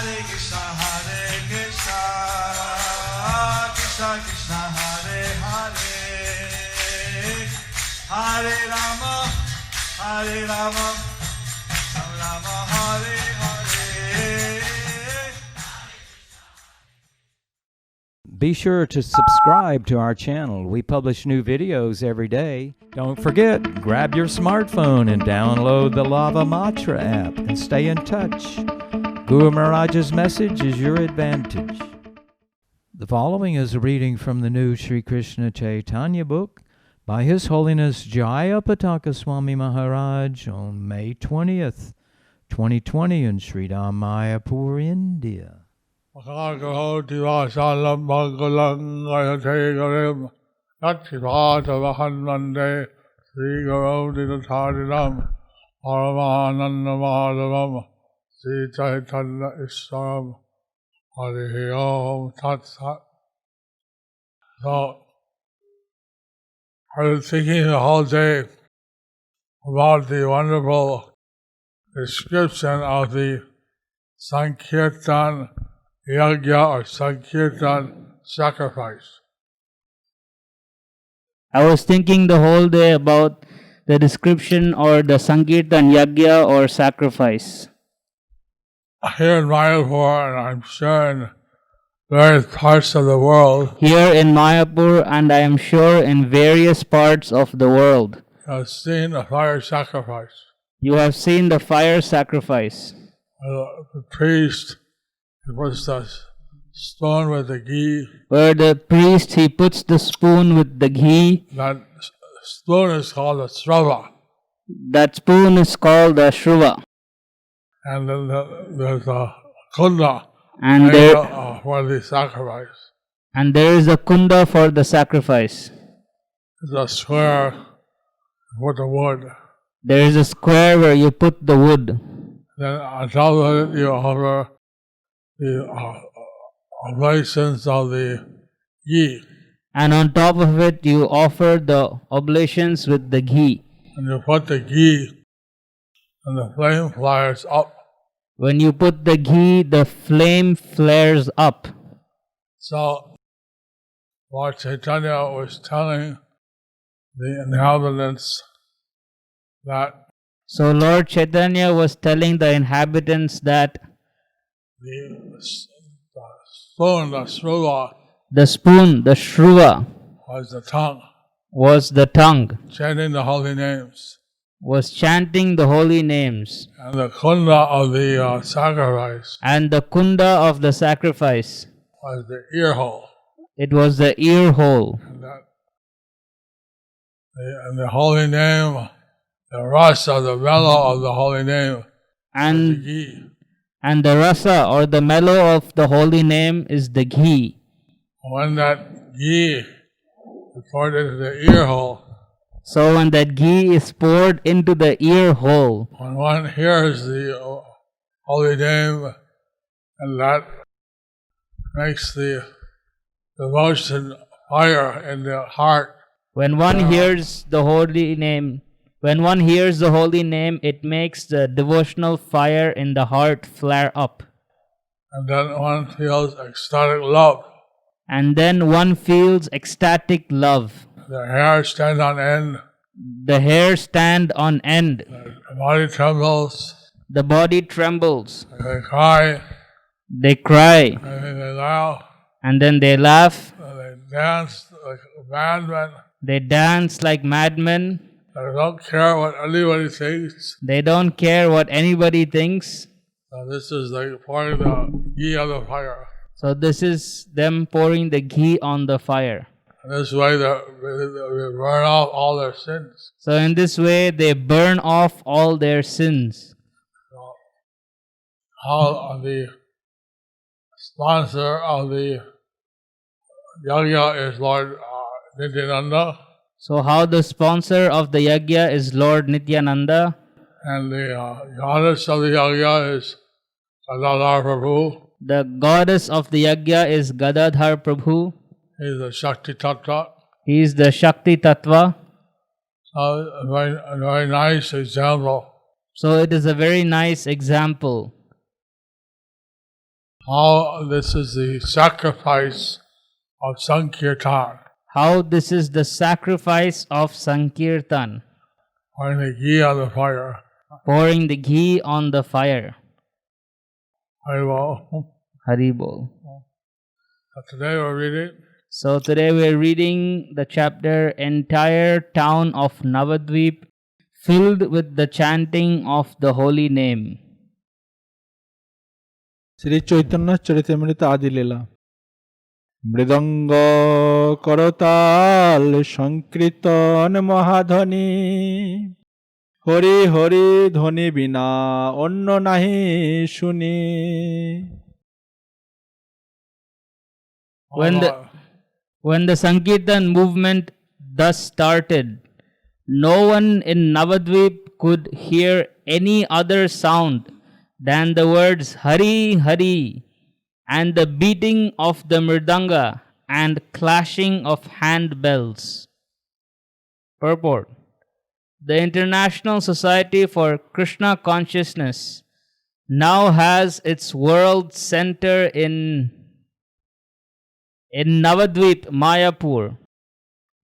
Krishna Krishna Hare Hare, Hare Rama, Hare Rama, Rama Hare Hare. Be sure to subscribe to our channel. We publish new videos every day. Don't forget, grab your smartphone and download the Lava Matra app and stay in touch. Guru Maharaj's message is your advantage. The following is a reading from the new Sri Krishna Caitanya Book by His Holiness Jayapataka Swami Maharaj on May 20th, 2020 in Sri Mayapur, India. Salam Mangalam Gayate Garim Yatchivata Vahanmande Sri Guru Dinatharinam Paramananda Madhavam Sri Chaitanya Ishwaram Harihi Om Tat Sat. So, I was thinking the whole day about the wonderful description of the Sankirtan Yagya or Sankirtan sacrifice. I was thinking the whole day about the description or the Sankirtan Yagya or sacrifice. Here in Mayapur, and I'm sure in various parts of the world, Here in Mayapur, and I am sure in various parts of the world, I've seen a fire sacrifice. you have seen the fire sacrifice. The priest puts the spoon with the ghee. Where the priest, he puts the spoon with the ghee. That spoon is called a srava. That spoon is called the shruva. And then there's a kunda And made there, for the sacrifice. and there is a kunda for the sacrifice. It's a square with the wood. There is a square where you put the wood. Then on top of it you offer the oblations of the ghee. And on top of it, you offer the oblations with the ghee. And you put the ghee and the flame flares up. When you put the ghee, the flame flares up. So Lord Chaitanya was telling the inhabitants that So Lord Chaitanya was telling the inhabitants that the spoon, the sruva, the spoon, the shruva, was the tongue, was the tongue, chanting the holy names. was chanting the holy names. And the kunda of the sacrifice And the kunda of the sacrifice, was the ear hole. it was the ear hole. And the holy name, the rasa, the mellow of the holy name, the And, ghee. and the rasa or the mellow of the holy name is the ghee. When that ghee is poured into the ear hole, So when that ghee is poured into the ear hole, when one hears the holy name, and that makes the devotion fire in the heart. when one hears the holy name, it makes the devotional fire in the heart flare up. And then one feels ecstatic love. And then one feels ecstatic love. The hair stands on end, The hair stand on end. the body trembles, The body trembles. they cry, They cry. and they laugh, And then they laugh. and they dance like madmen. They dance like madmen. They don't care what anybody thinks. They don't care what anybody thinks. This is like pouring the ghee on the fire. So this is them pouring the ghee on the fire. And this way they burn off all their sins. So in this way, they burn off all their sins. How the sponsor of the yagya is Lord Nityananda, So how the sponsor of the yagya is Lord Nityananda, and the goddess of the yagya is Gadadhar Prabhu. the goddess of the yagya is Gadadhar Prabhu. He is the Shakti Tattva. He is the Shakti Tattva. So a very nice example. So it is a very nice example. how this is the sacrifice of Sankirtan, How this is the sacrifice of Sankirtan, pouring the ghee on the fire. pouring the ghee on the fire. Haribol. Haribol. So today we're reading So today we are reading the chapter Entire Town of Navadvip filled with the chanting of the holy name. Shri Chaitanya Charitamrita আদি লীলা মৃদঙ্গ করতাল সংকীর্তন মহাধ্বনি হরি হরি ধ্বনি বিনা অন্য নাহি শুনি When the Sankirtan movement thus started, no one in Navadvip could hear any other sound than the words Hari Hari and the beating of the mridanga and clashing of handbells. Purport: The International Society for Krishna Consciousness now has its world center in Navadvip, Mayapur.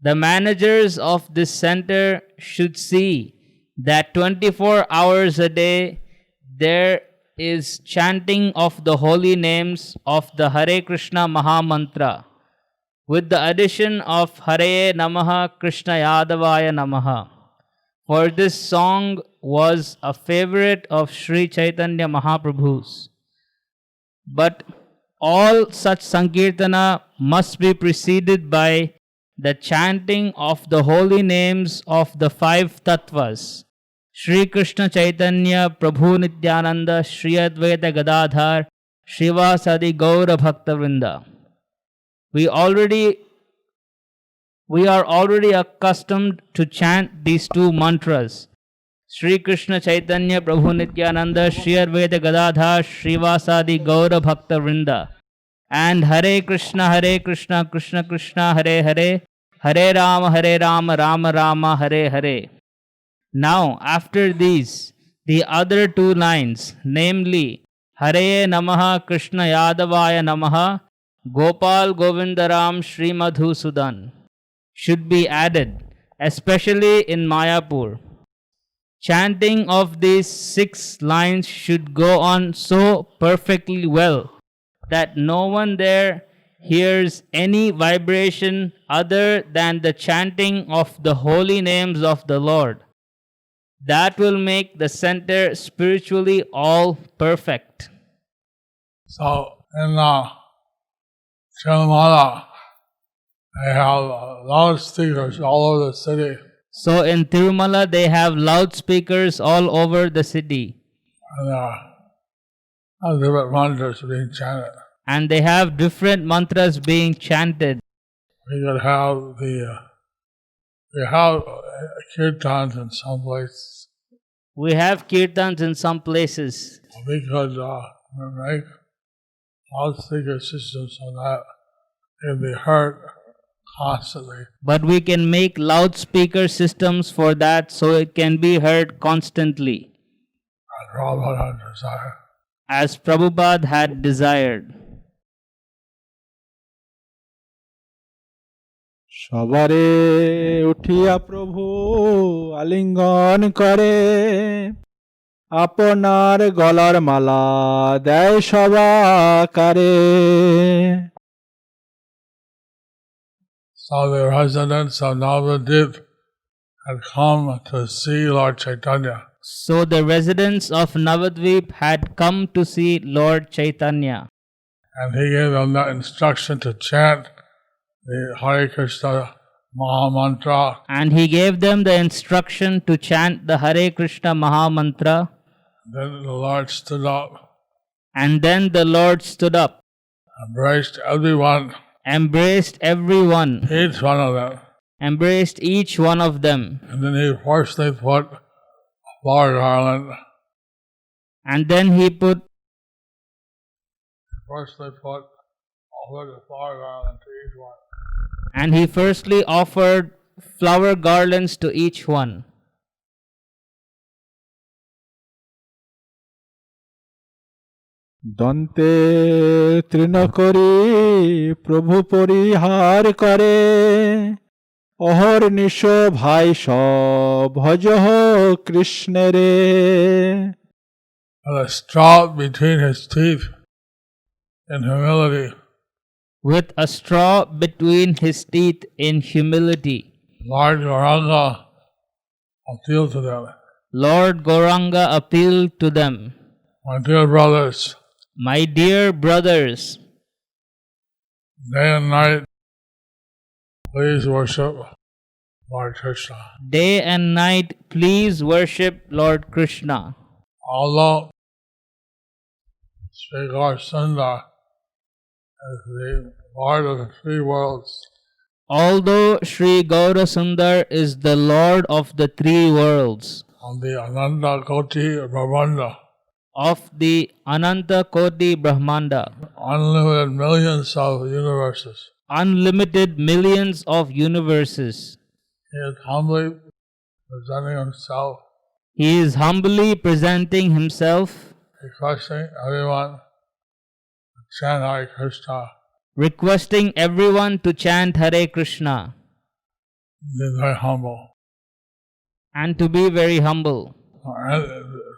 The managers of this center should see that 24 hours a day there is chanting of the holy names of the Hare Krishna Maha Mantra, with the addition of Hare Namaha Krishna Yadavaya Namaha. For this song was a favorite of Sri Chaitanya Mahaprabhu's. But all such Sankirtana must be preceded by the chanting of the holy names of the five tattvas, Sri Krishna Caitanya Prabhu Nityananda Sri Advaita Gadadhar Srivasadi Gaura Bhaktavrinda. We are already accustomed to chant these two mantras, Sri Krishna Caitanya Prabhu Nityananda Sri Advaita Gadadhar Srivasadi Gaura Bhaktavrinda, and Hare Krishna Krishna Krishna Hare Hare Hare Rama Rama Rama Hare Hare. Now after these, the other two lines, namely Hare Namaha Krishna Yadavaya Namaha Gopal Govindaram Sri Madhusudan, should be added, especially in Mayapur. Chanting of these 6 lines should go on so perfectly well that no one there hears any vibration other than the chanting of the holy names of the Lord. That will make the center spiritually all perfect. So in Tirumala, they have loudspeakers all over the city. So in Tirumala they have loudspeakers all over the city. And different mantras being chanted. And they have different mantras being chanted. We could have we have kirtans in some places. We have kirtans in some places. We could make loudspeaker systems so that it can be heard constantly. But we can make loudspeaker systems for that so it can be heard constantly, as Prabhupada had desired. সবারে উঠিয়া প্রভু আলিঙ্গন করে আপনার গলার মালা দেয় সবাকারে So the residents of Navadvip had come to see Lord Chaitanya. So the residents of Navadvip had come to see Lord Chaitanya. And he gave them the instruction to chant the Hare Krishna Maha Mantra. And he gave them the instruction to chant the Hare Krishna Maha Mantra. Then the Lord stood up. And then the Lord stood up. Embraced everyone. Embraced everyone. Each one of them. Embraced each one of them. And then he forcefully put a flower garland. And then he Firstly put offered a flower garland to each one. And he firstly offered flower garlands to each one. দন্তে তৃণ করি প্রভু পরিহার করে অহর্নিশ ভাই সব ভজহ কৃষ্ণেরে with a straw between his teeth in humility. with a straw between his teeth in humility. Lord Gauranga appealed to them. Lord Gauranga appealed to them. My dear brothers, My dear brothers, day and night, please worship Lord Krishna. day and night, please worship Lord Krishna. Although Sri Gaurasundar is the Lord of the three worlds, Although Sri Gaurasundar is the Lord of the three worlds, of the Ananda Koti Brahmanda, of the Ananta Koti Brahmanda, unlimited millions of universes, unlimited millions of universes, he is humbly presenting himself, he is humbly presenting himself, requesting everyone to chant Hare Krishna, requesting everyone to chant Hare Krishna, be very humble. and to be very humble. And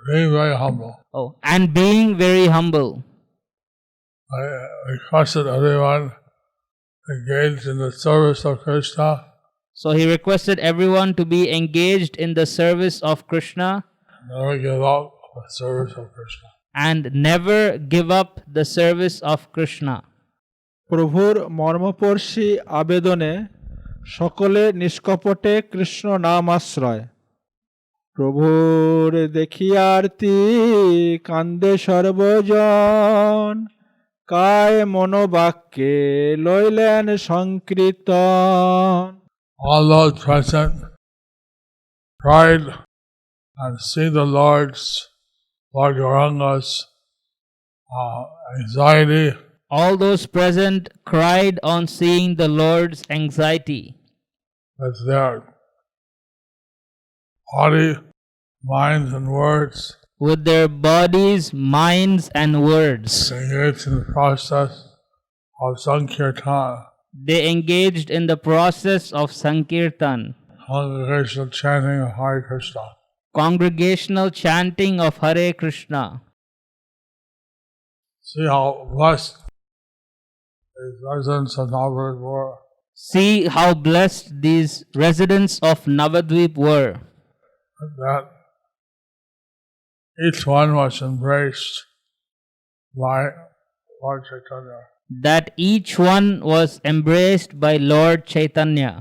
being very humble. Oh, and being very humble. I requested everyone engaged in the service of Krishna, So he requested everyone to be engaged in the service of Krishna never give up the service of Krishna. and never give up the service of Krishna. প্রভুর মর্মপর্শী আবেদনে সকলে নিষ্কপটে কৃষ্ণ নাম আশ্রয় প্রভুর দেখিয়ার্তি কান্দে সর্বজন কায় মনোবাক্যে লইলেন সংকীর্তন All those present cried and see the Lord Gauranga's anxiety, All those present cried on seeing the Lord's anxiety with their body, minds, and words, with their bodies, minds, and words. engaged in the process of Sankirtan, They engaged in the process of Sankirtan, congregational chanting of Hare Krishna. congregational chanting of Hare Krishna. See how blessed these residents of Navadvip were. See how blessed these residents of Navadvip were, That each one was embraced by Lord Chaitanya. that each one was embraced by Lord Chaitanya.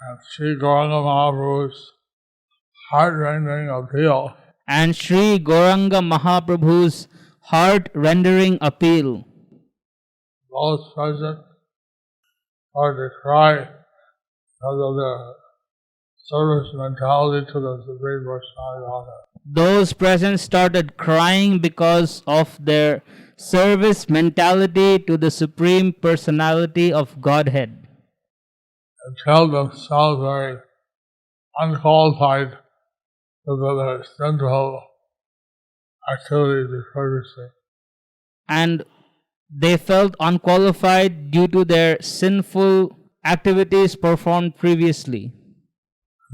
And Sri Gauranga Mahaprabhu's heart-rending appeal And Sri Gauranga Mahaprabhu's heart-rendering appeal. those present started to cry because of their service mentality to the Supreme Personality of Godhead. Those present started crying because of their service mentality to the Supreme Personality of Godhead, And felt themselves very unqualified to the central activities before receiving. and they felt unqualified due to their sinful activities performed previously.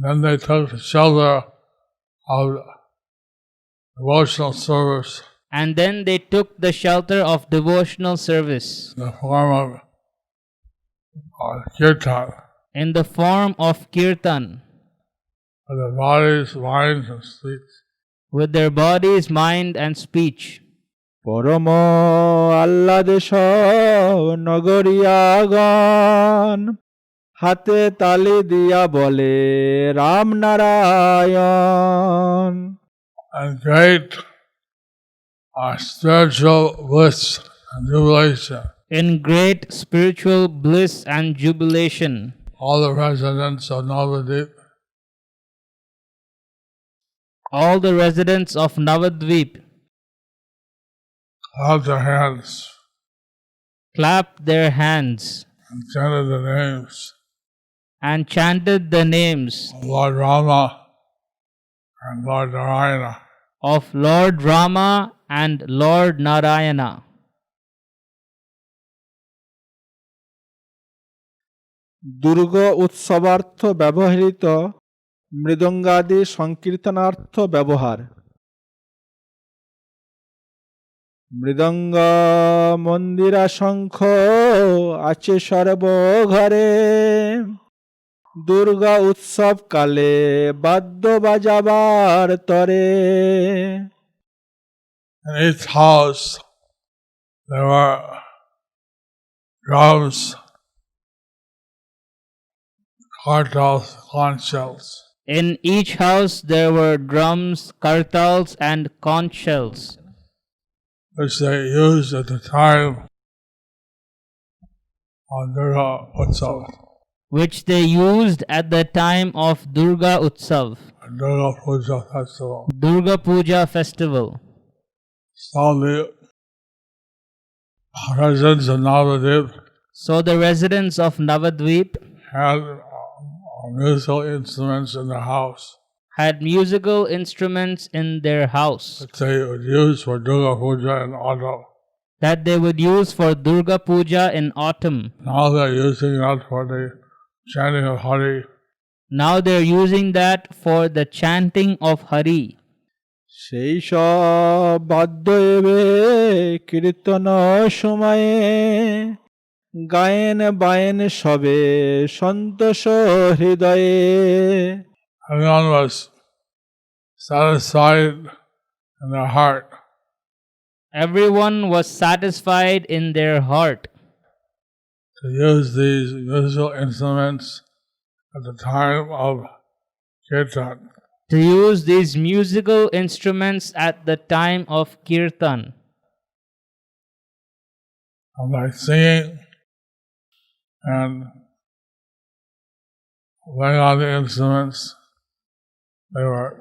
Then they took the shelter of devotional service And then they took the shelter of devotional service in the form of kirtan, in the form of kirtan, with their bodies, minds, and speech. with their bodies, mind, and speech. পরম আহ্লাদেশ নগরিয়াগণ হাতে তালি দিয়া বলে Ram Narayan And great spiritual bliss and jubilation. In great spiritual bliss and jubilation, All the residents of Navadvip all the residents of Navadvip clapped their hands clapped their hands and chanted the names and chanted the names of Lord Rama and Lord Narayana. of Lord Rama and Lord Narayana. দুর্গ উৎসবার্থ ব্যবহৃত মৃদঙ্গাদি সংকীর্তনার্থ ব্যবহার। মৃদঙ্গ মন্দিরা শঙ্খ আছে সর্বঘরে, দুর্গা উৎসব কালে বাদ্য বাজাবার তরে। In each house there were drums, kartals, conch shells. In each house there were drums, kartals, and conch shells, Which they used at the time of Durga Utsav, which they used at the time of Durga Utsav, Durga Puja festival. Durga Puja festival. So the residents of Navadip So the residents of Navadvip had musical instruments in their house had musical instruments in their house that they would use for Durga Puja in autumn. that they would use for Durga Puja in autumn. Now they're using that for the chanting of Hari. Now they're using that for the chanting of Hari. সেই সব বাদ্য এবে কীর্তন সময়ে, গায়েন বায়েন সবে সন্তোষ হৃদয়ে। Everyone was satisfied in their heart Everyone was satisfied in their heart to use these musical instruments at the time of Kirtan. to use these musical instruments at the time of Kirtan. And by singing and playing on the instruments, they were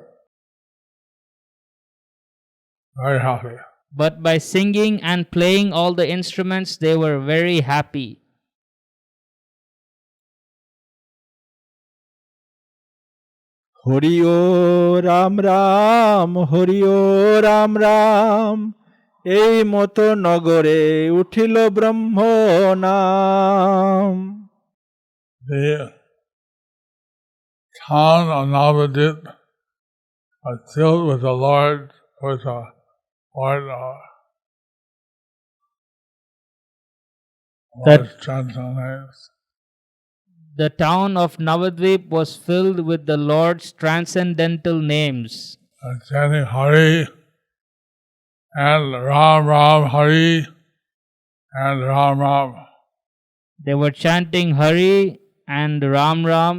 very happy. But by singing and playing all the instruments, they were very happy. Hari ও রাম রাম, হরি ও রাম রাম, এই মতো নগরে উঠিল ব্রহ্ম নাম। The town of Navadip was filled with the Lord, with the Lord, That- transcendental names. The town of Navadvip was filled with the Lord's transcendental names, And chanting Hari and Ram Ram Hari and Ram Ram. They were chanting Hari and Ram Ram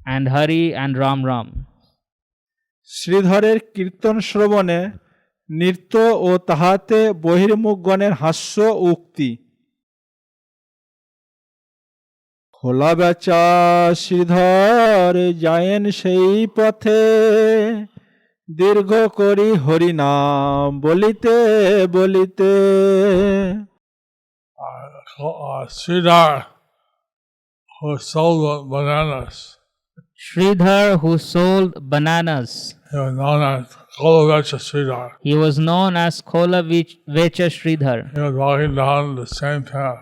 and Hari and Ram Ram. শ্রীধরের কীর্তন শ্রবণে নৃত্য ও তাহাতে বহির্মুখগণের হাস্য উক্তি। খোলা বেচা শ্রীধর যায়েন সেই পথে, দীর্ঘ করি হরিনাম বলিতে বলিতে। Sridhar, who sold bananas, Sridhar, who sold bananas. he was known as Kolavecha Sridhar. He was known as Kola Vecha Sridhar. He was walking down the same path,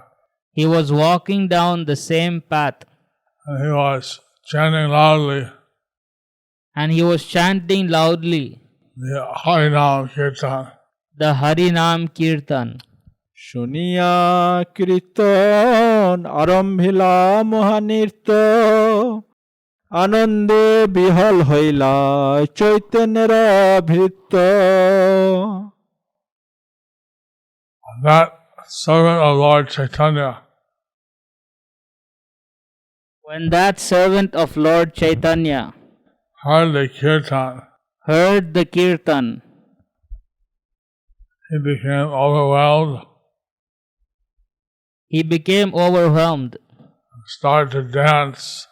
He was walking down the same path and he was chanting loudly and he was chanting loudly the Harinam Kirtan. the Harinam Kirtan. শুনিয়া কীর্তন আরম্ভিলা মহানৃত্য, আনন্দে বিহল হইলা চৈতন্যের ভৃত্য। That servant of Lord Chaitanya When that servant of Lord Chaitanya heard the Kirtan, heard the Kirtan, he became overwhelmed he became overwhelmed and started to dance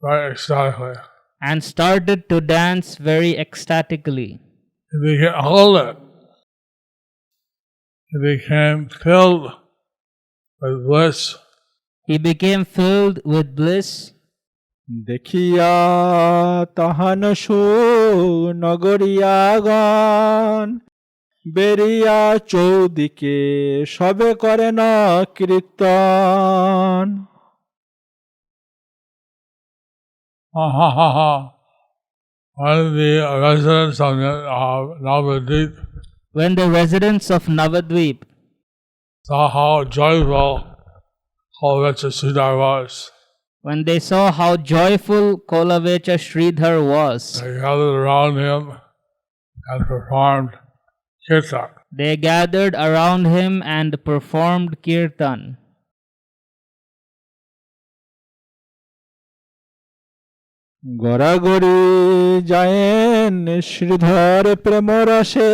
very ecstatically. and started to dance very ecstatically. He became, hold it. He became filled with bliss. He became filled with bliss. দেখিয়া তাহান নগরিয়াগণ, বেরিয়া চৌদিকে সবে করে না কীর্তন। When the residents of Navadvip When the residents of Navadvip saw how joyful Kolavecha Sridhar was, when they saw how joyful Kolavecha Sridhar was, they gathered around him and performed kirtan. they gathered around him and performed kirtan. গড়াগড়ি যায়েন শ্রীধর প্রেমরসে,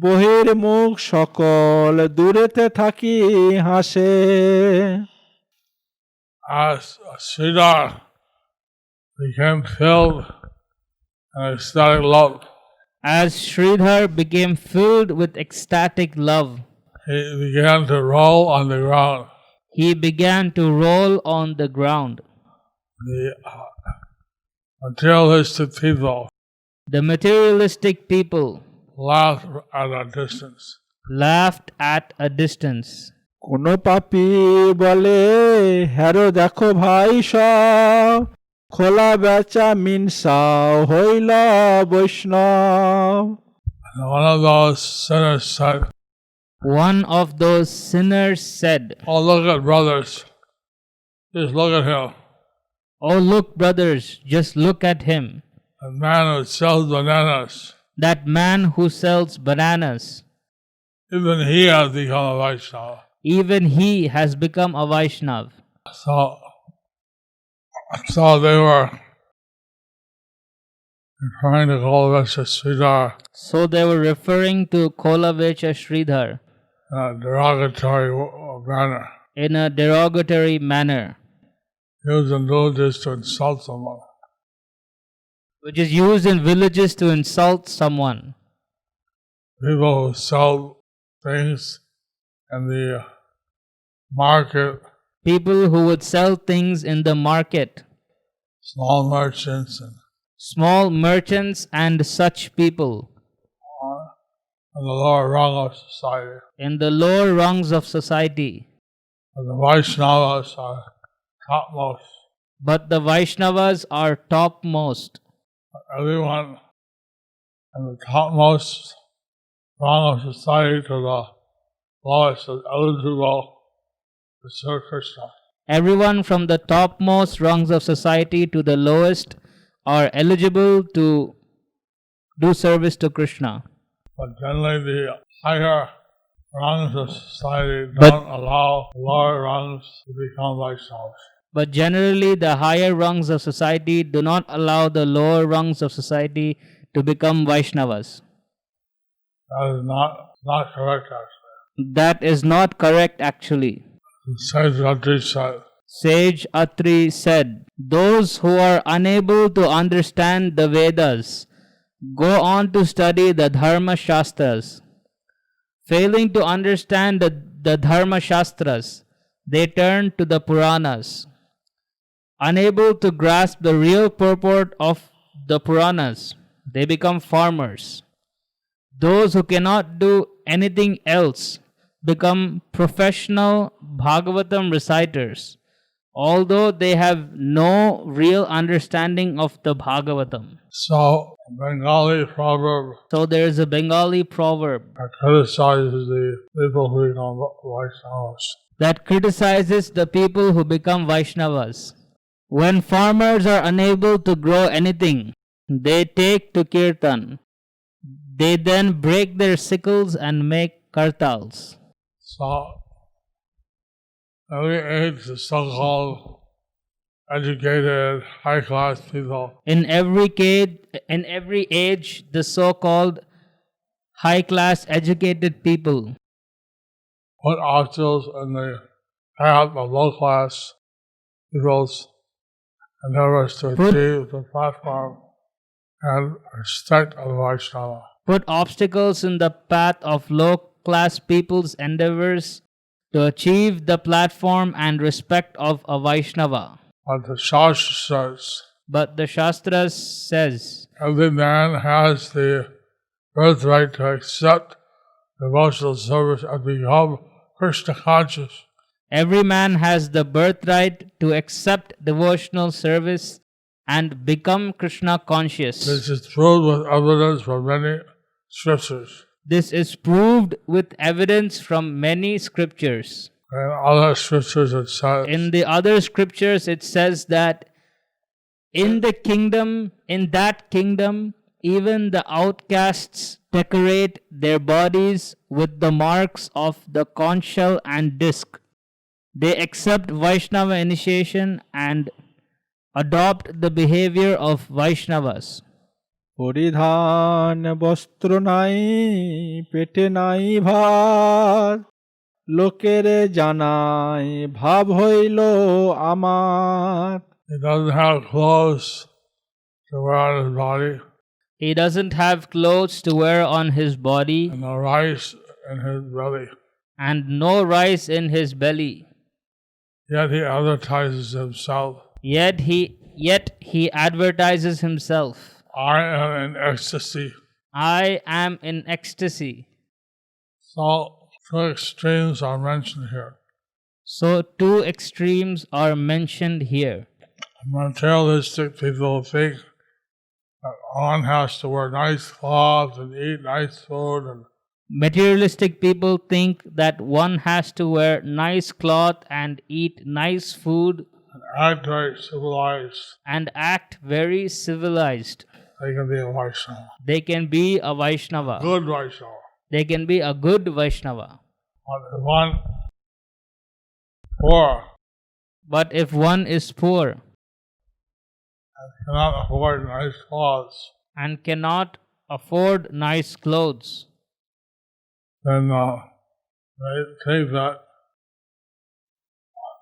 বহির্মুখ সকল দূরেতে থাকি হাসে। As Sridhar became filled in ecstatic love, As Sridhar became filled with ecstatic love, he began to roll on the ground. he began to roll on the ground. The materialistic people The materialistic people laughed at a distance. laughed at a distance. কোন পাপী বলে harrow দেখো ভাই সব, খোলা বেচা মিনসাও হইল বৈষ্ণব। And one of those sinners said, One of those sinners said, "Oh, look at brothers. Just look at him. "Oh, look, brothers, just look at him. A man who sells bananas. That man who sells bananas. Even he has become a Vaishnava." Even he has become a Vaishnav." So they were referring to Kolavecha Sridhar So they were referring to Kolavecha Sridhar in a derogatory manner. in a derogatory manner, Used in villages to insult someone. which is used in villages to insult someone. People who sell things in the market, People who would sell things in the market, small merchants and small merchants and such people in the lower rung of society. in the lower rungs of society. But the Vaishnavas are topmost. But the Vaishnavas are topmost. Everyone in the topmost rung of society to the lowest is eligible to serve Krishna. Everyone from the topmost rungs of society to the lowest are eligible to do service to Krishna. But generally the higher rungs of society But- don't allow lower rungs to become Vaishnavas. But generally, the higher rungs of society do not allow the lower rungs of society to become Vaishnavas. That is not correct actually. That is not correct actually. Sage Atri said, Sage Atri said, "Those who are unable to understand the Vedas go on to study the Dharma Shastras. Failing to understand the Dharma Shastras, they turn to the Puranas. Unable to grasp the real purport of the Puranas, they become farmers. Those who cannot do anything else become professional Bhagavatam reciters, although they have no real understanding of the Bhagavatam." so a Bengali proverb So there is a Bengali proverb that criticizes the people who become Vaishnavas. that criticizes the people who become Vaishnavas. When farmers are unable to grow anything, they take to kirtan. They then break their sickles and make kartals. So every age the so-called educated high-class people In every age, the so-called high-class educated people put obstacles in the path of low-class people's endeavors to achieve the platform and respect of Vaishnava. put obstacles in the path of low-class people's endeavors to achieve the platform and respect of a Vaishnava. But the Shastra says But the Shastras says every man has the birthright to accept devotional service and become Krishna conscious. Every man has the birthright to accept devotional service and become Krishna conscious. This is proved with evidence from many scriptures. This is proved with evidence from many scriptures. And other scriptures it says, In the other scriptures, it says that in that kingdom, even the outcasts decorate their bodies with the marks of the conch shell and disc. They accept Vaishnava initiation and adopt the behavior of Vaishnavas. পরিধান বস্ত্র নাই পেটে নাই ভাত লোকেরে জানাই ভাব হইল আমার he doesn't have clothes to wear on his body, He doesn't have clothes to wear on his body and no rice in his belly. and no rice in his belly. Yet he advertises himself. Yet he advertises himself. I am in ecstasy. I am in ecstasy. So two extremes are mentioned here. So two extremes are mentioned here. Materialistic people think that one has to wear nice clothes and eat nice food and Materialistic people think that one has to wear nice cloth and eat nice food act very civilized. and act very civilized. They can be a Vaishnava. They can be a Vaishnava. Good Vaishnava. They can be a good Vaishnava. But if one poor But if one is poor and cannot afford nice clothes, and cannot afford nice clothes, then they think that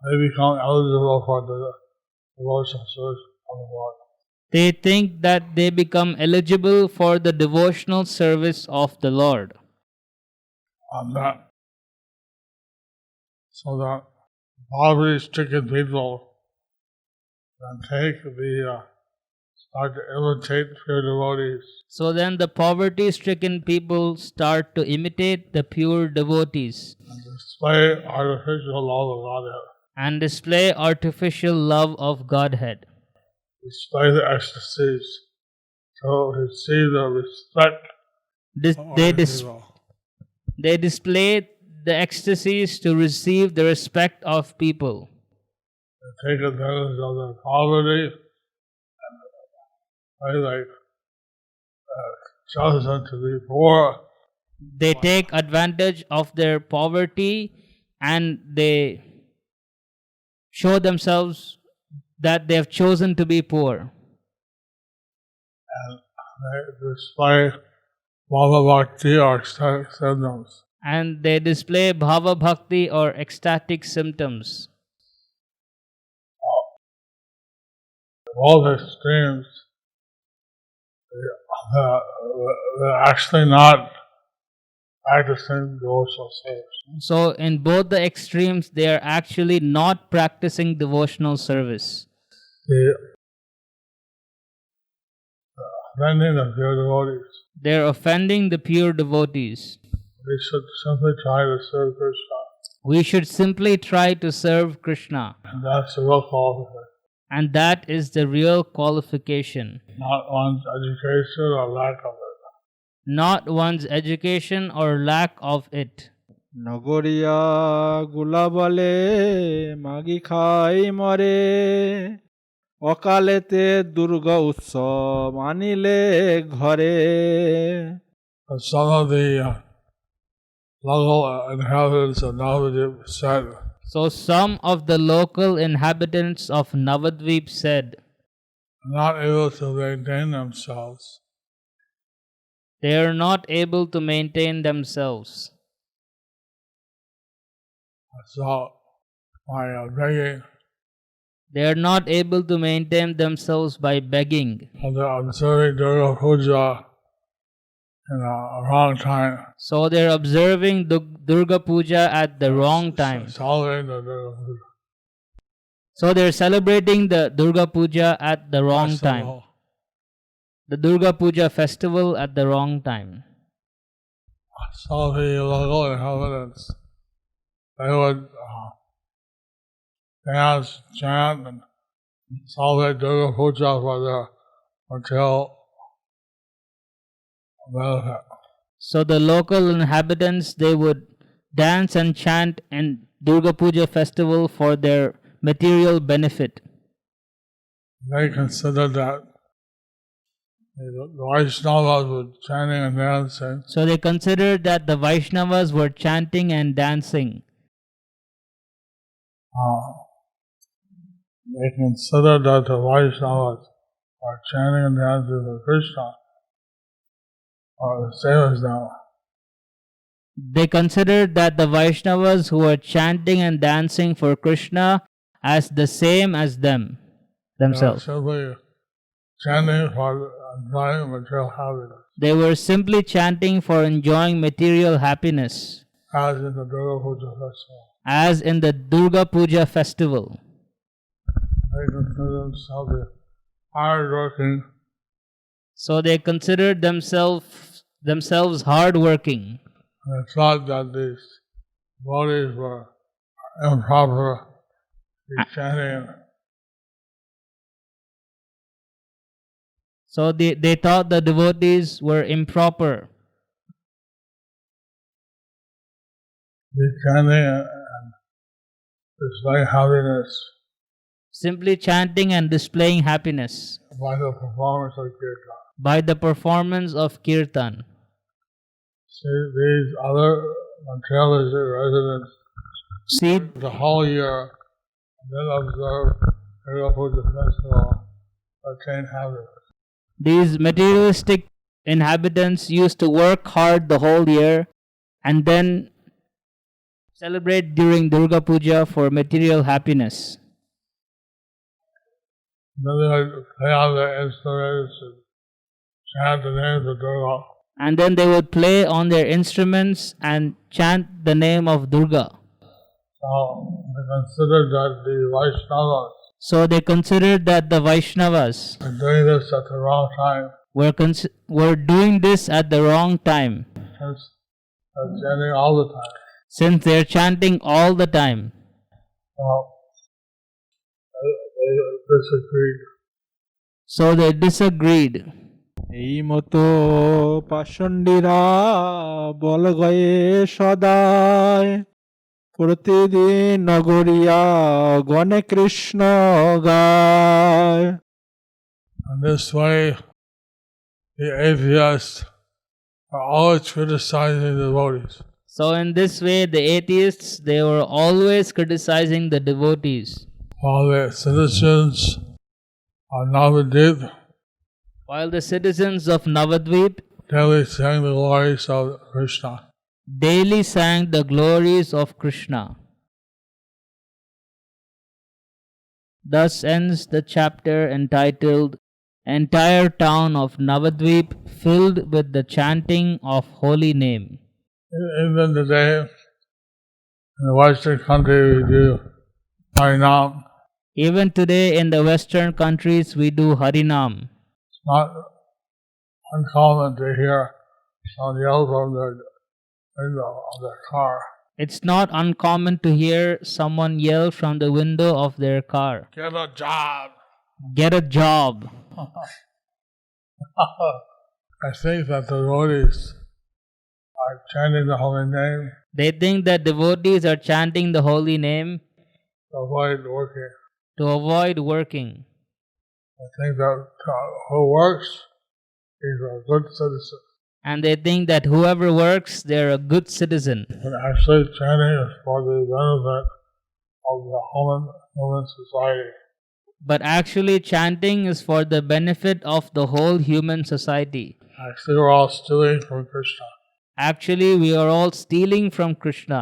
they become eligible for the devotional service of the Lord. they think that they become eligible for the devotional service of the Lord. So that poverty-stricken people can take start to imitate pure devotees So then the poverty-stricken people start to imitate the pure devotees and display artificial love of Godhead, and display artificial love of Godhead. display the ecstasies to receive the respect They display the ecstasies to receive the respect of people. They take advantage of their poverty and they like chosen to be poor. They take advantage of their poverty and they show themselves that they have chosen to be poor. And they display bhava bhakti or ecstatic symptoms. And they display bhava bhakti or ecstatic symptoms. Both extremes, they're actually not practicing devotional service. So in both the extremes, they are actually not practicing devotional service. Offending the pure devotees. They are offending the pure devotees. We should simply try to serve Krishna. We should simply try to serve Krishna. And that's the real qualification. And that is the real qualification. Not one's education or lack of it. Not one's education or lack of it. নগরিয়া গুলা বলে মাগি খাই মরে অকালেতে দুর্গা উৎসব আনিলে ঘরে But some of the local inhabitants of Navadvip said, So some of the local inhabitants of Navadvip said, not able to maintain themselves. they are not able to maintain themselves. So, by begging, They are not able to maintain themselves by begging. and they're observing Durga Puja in a wrong time. So they are observing the Durga Puja at the wrong time. Celebrating the Durga Puja. So they are celebrating the Durga Puja at the wrong time. Festival. The Durga Puja festival at the wrong time. some of the local inhabitants, they would dance, chant, and celebrate Durga Puja for their material benefit. So the local inhabitants, they would dance and chant in Durga Puja festival for their material benefit. They considered that the Vaishnavas were chanting and dancing. So they considered that the Vaishnavas were chanting and dancing. They considered that the Vaishnavas are chanting and dancing for Krishna are the same as them. They considered that the Vaishnavas who were chanting and dancing for Krishna as the same as them, themselves. Simply chanting for enjoying material happiness. They were simply chanting for enjoying material happiness, As in the Durga Puja festival. as in the Durga Puja festival. They consider themselves hard-working. So they considered themselves hard-working. They thought that these devotees were improper chanting. So they thought the devotees were improper. Chanting and displaying happiness Simply chanting and displaying happiness by the performance of kirtan. by the performance of kirtan. See, these other materialistic residents See, the whole year and then observe Durga Puja festival attain happiness. these materialistic inhabitants used to work hard the whole year and then celebrate during Durga Puja for material happiness. Then they would play on their instruments and chant the names of Durga. And then they would play on their instruments and chant the name of Durga. So they considered that the Vaishnavas So they considered that the Vaishnavas are doing this at the wrong time. were doing this at the wrong time, Since they're chanting all the time. since they're chanting all the time. So they disagreed. So they disagreed. এই মতো পাষণ্ডীরা বল গয়ে সদায় প্রতিদিন নগরিয়া গণে কৃষ্ণ গায়। In this way, the atheists are always criticizing the devotees. So in this way, the atheists, they were always criticizing the devotees, While the citizens of Navadvip while the citizens of Navadvip daily sang the glories of Krishna. daily sang the glories of Krishna. Thus ends the chapter entitled Entire Town of Navadvip Filled with the Chanting of Holy Name. Even today, in the Western country, we do Harinam. Even today in the Western countries, we do Harinam. It's not uncommon to hear someone yell from the window of their car. It's not uncommon to hear someone yell from the window of their car, Get a job! "Get a job!" I think that the devotees are chanting the holy name They think that devotees are chanting the holy name to avoid working. to avoid working. I think that who works is a good citizen. And they think that whoever works, they're a good citizen. But actually, chanting is for the benefit of the human society. But actually, chanting is for the benefit of the whole human society. Actually, we're all stealing from Krishna. Actually, we are all stealing from Krishna.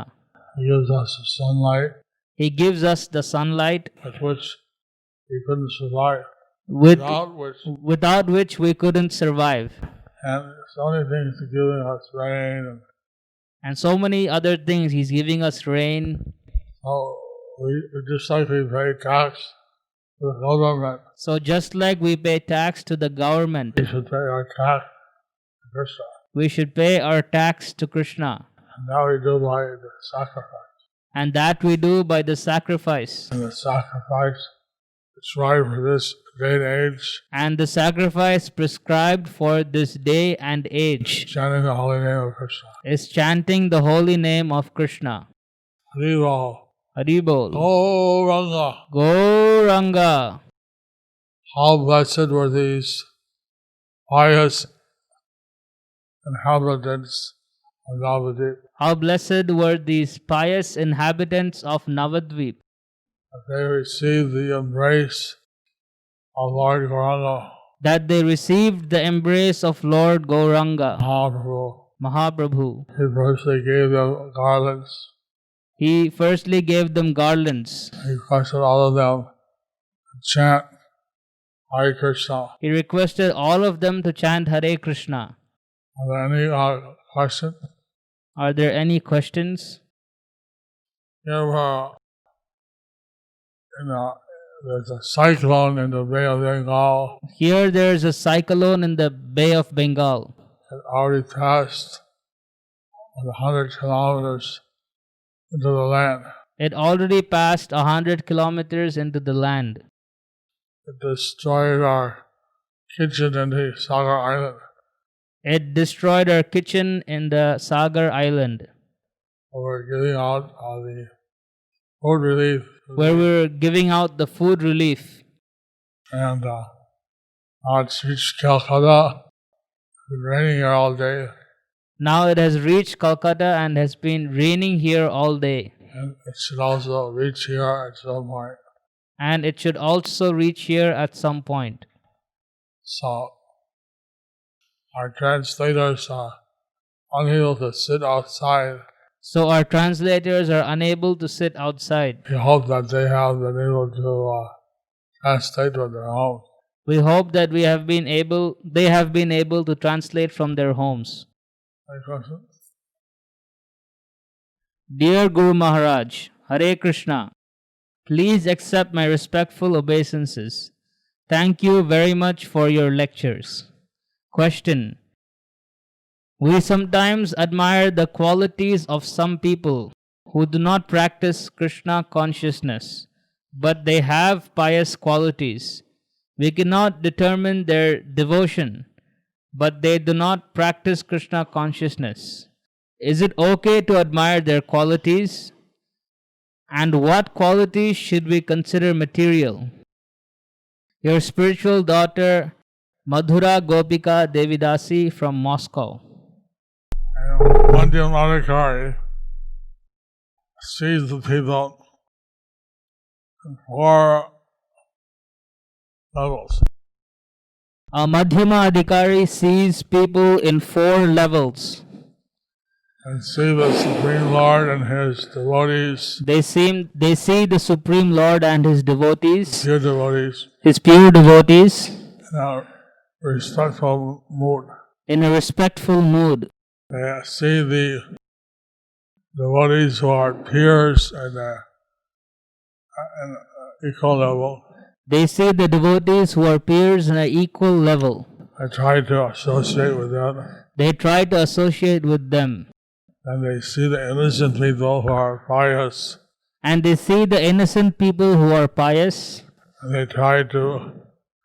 He gives us the sunlight He gives us the sunlight with which we couldn't survive. without which we couldn't survive. And so many things are giving us rain. And so many other things. He's giving us rain. So we just like we pay tax to the government. So just like we pay tax to the government, We should pay our tax to Krishna. We should pay our tax to Krishna. And that we do by the sacrifice. And that we do by the sacrifice. And the sacrifice prescribed for this day and age. And the sacrifice prescribed for this day and age Chanting the holy name of Krishna. is chanting the holy name of Krishna. Haribol. Haribol. Gauranga. Gauranga. How blessed were these pious inhabitants of Navadvip. How blessed were these pious inhabitants of Navadvip. They received the embrace of Lord Gauranga. That they received the embrace of Lord Gauranga, Mahaprabhu. Mahaprabhu. He firstly gave them garlands. He firstly gave them garlands. He requested all of them to chant Hare Krishna. He requested all of them to chant Hare Krishna. Are there any questions? Are there any questions? Here, there's a cyclone in the Bay of Bengal. Here there is a cyclone in the Bay of Bengal. It already passed 100 kilometers into the land. It already passed 100 kilometers into the land. It destroyed our kitchen in the Sagar Island. It destroyed our kitchen in the Sagar Island, We're giving out the food relief. where we were giving out the food relief. And now it's reached Calcutta. It's been raining here all day. Now it has reached Calcutta and has been raining here all day. And it should also reach here at some point. And it should also reach here at some point. So our translators are unable to sit outside. So our translators are unable to sit outside. We hope that they have been able to translate with their own. We hope that they have been able to translate from their homes. Any questions? Dear Guru Maharaj, Hare Krishna, please accept my respectful obeisances. Thank you very much for your lectures. Question. We sometimes admire the qualities of some people who do not practice Krishna consciousness, but they have pious qualities. We cannot determine their devotion, but they do not practice Krishna consciousness. Is it okay to admire their qualities? And what qualities should we consider material? Your spiritual daughter, Madhura Gopika Devidasi from Moscow. Madhyam Adhikari sees the people in 4 levels. A Madhyama Adhikari sees people in 4 levels. And see the Supreme Lord and His devotees, They see the Supreme Lord and His devotees, pure devotees, His pure devotees, in a respectful mood. in a respectful mood. They see the devotees who are peers at an equal level. They see the devotees who are peers on an equal level. I try to associate with them. They try to associate with them. And they see the innocent people who are pious. And they see the innocent people who are pious. And they try to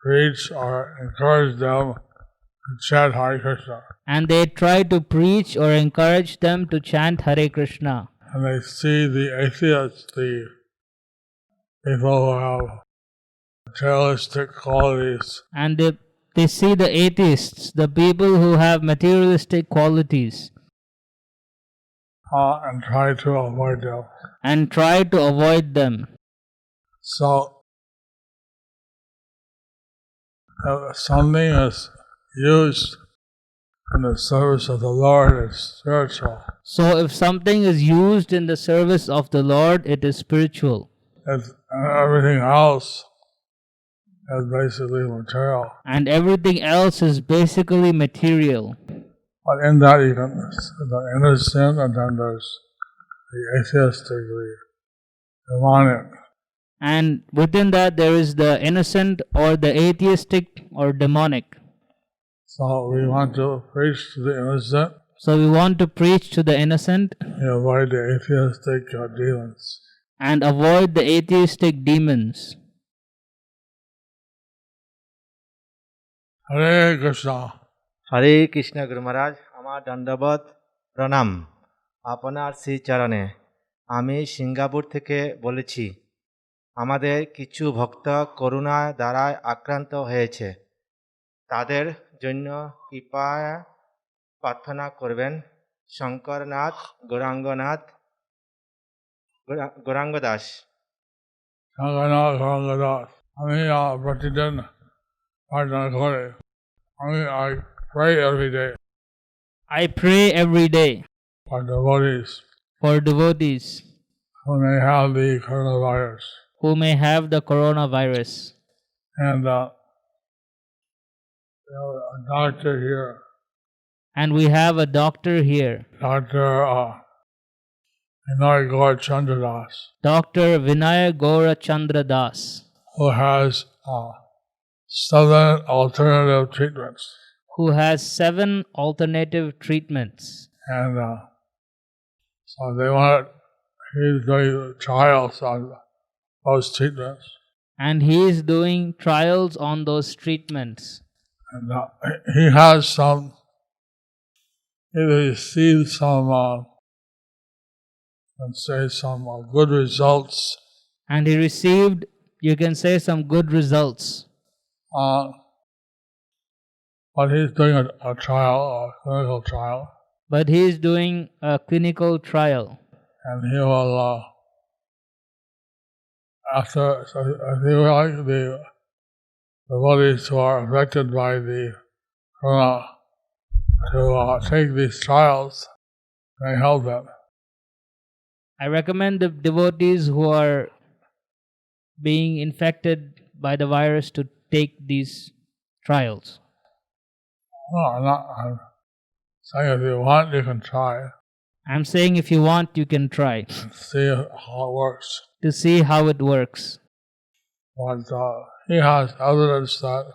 preach or encourage them to chant Hare Krishna. And they try to preach or encourage them to chant Hare Krishna. And they see the atheists, the people who have materialistic qualities. And they see the atheists, the people who have materialistic qualities. And try to avoid them. And try to avoid them. So, if something is used in the service of the Lord, it's spiritual. So if something is used in the service of the Lord, it is spiritual. And everything else is basically material. And everything else is basically material. But in that you can the innocent, and then there's the atheistic, the demonic. And within that there is the innocent or the atheistic or demonic. So we want to preach to the innocent So we want to preach to the innocent and avoid the atheistic demons. and avoid the atheistic demons. Hare Krishna. হরে কৃষ্ণ গুরু মহারাজ, আমার দণ্ডবত প্রণাম আপনার শ্রীচরণে। আমি Singapore থেকে বলেছি। আমাদের কিছু ভক্ত করোনা দ্বারা আক্রান্ত হয়েছে, তাদের জন্য কৃপা প্রার্থনা করবেন। শঙ্করনাথ গৌরাঙ্গনাথ গৌরাঙ্গ দাস। Ranganath. আমি প্রতিদিন প্রার্থনা করি। I pray every day I pray every day for devotees for devotees who may have the coronavirus. who may have the coronavirus. And we have a doctor here, And we have a doctor here, Dr. Vinay Gaur Chandradas, Dr. Vinaya Gaura Chandra Das, who has 7 alternative treatments. who has 7 alternative treatments. And so he's doing trials on those treatments. And he is doing trials on those treatments. And he received some, let's say, some good results. And he received, you can say, some good results. But he's doing a trial, a clinical trial, But he is doing a clinical trial. and he will, he will like the devotees who are affected by the corona to take these trials and help them. I recommend the devotees who are being infected by the virus to take these trials. No, I'm saying if you want, you can try I'm saying if you want, you can try and see how it works. to see how it works. But he has evidence that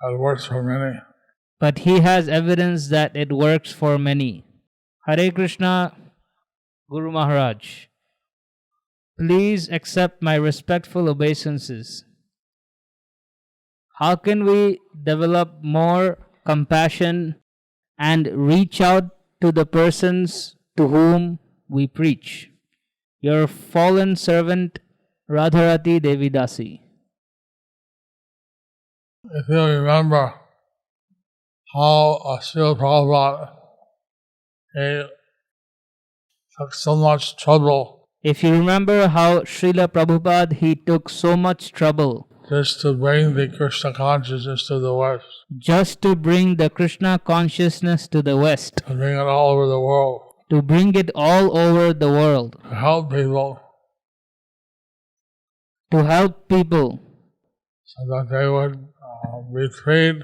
it works for many. But he has evidence that it works for many. Hare Krishna, Guru Maharaj. Please accept my respectful obeisances. How can we develop more compassion and reach out to the persons to whom we preach? Your fallen servant, Radharati Devi Dasi. If you remember how Srila Prabhupada he took so much trouble If you remember how Srila Prabhupada, he took so much trouble just to bring the Krishna consciousness to the West, just to bring the Krishna consciousness to the West, to bring it all over the world, to bring it all over the world, to help people so that they would be freed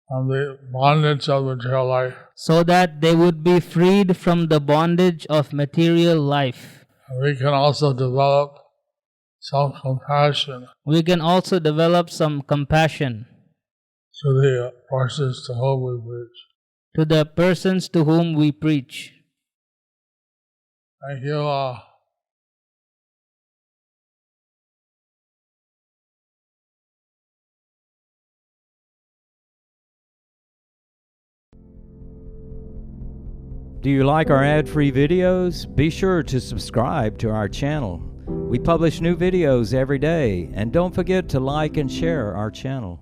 from the bondage of material life. so that they would be freed from the bondage of material life. And we can also develop some compassion We can also develop some compassion to the persons to whom we preach. to the persons to whom we preach. Thank you. Do you like our ad-free videos? Be sure to subscribe to our channel. We publish new videos every day, and don't forget to like and share our channel.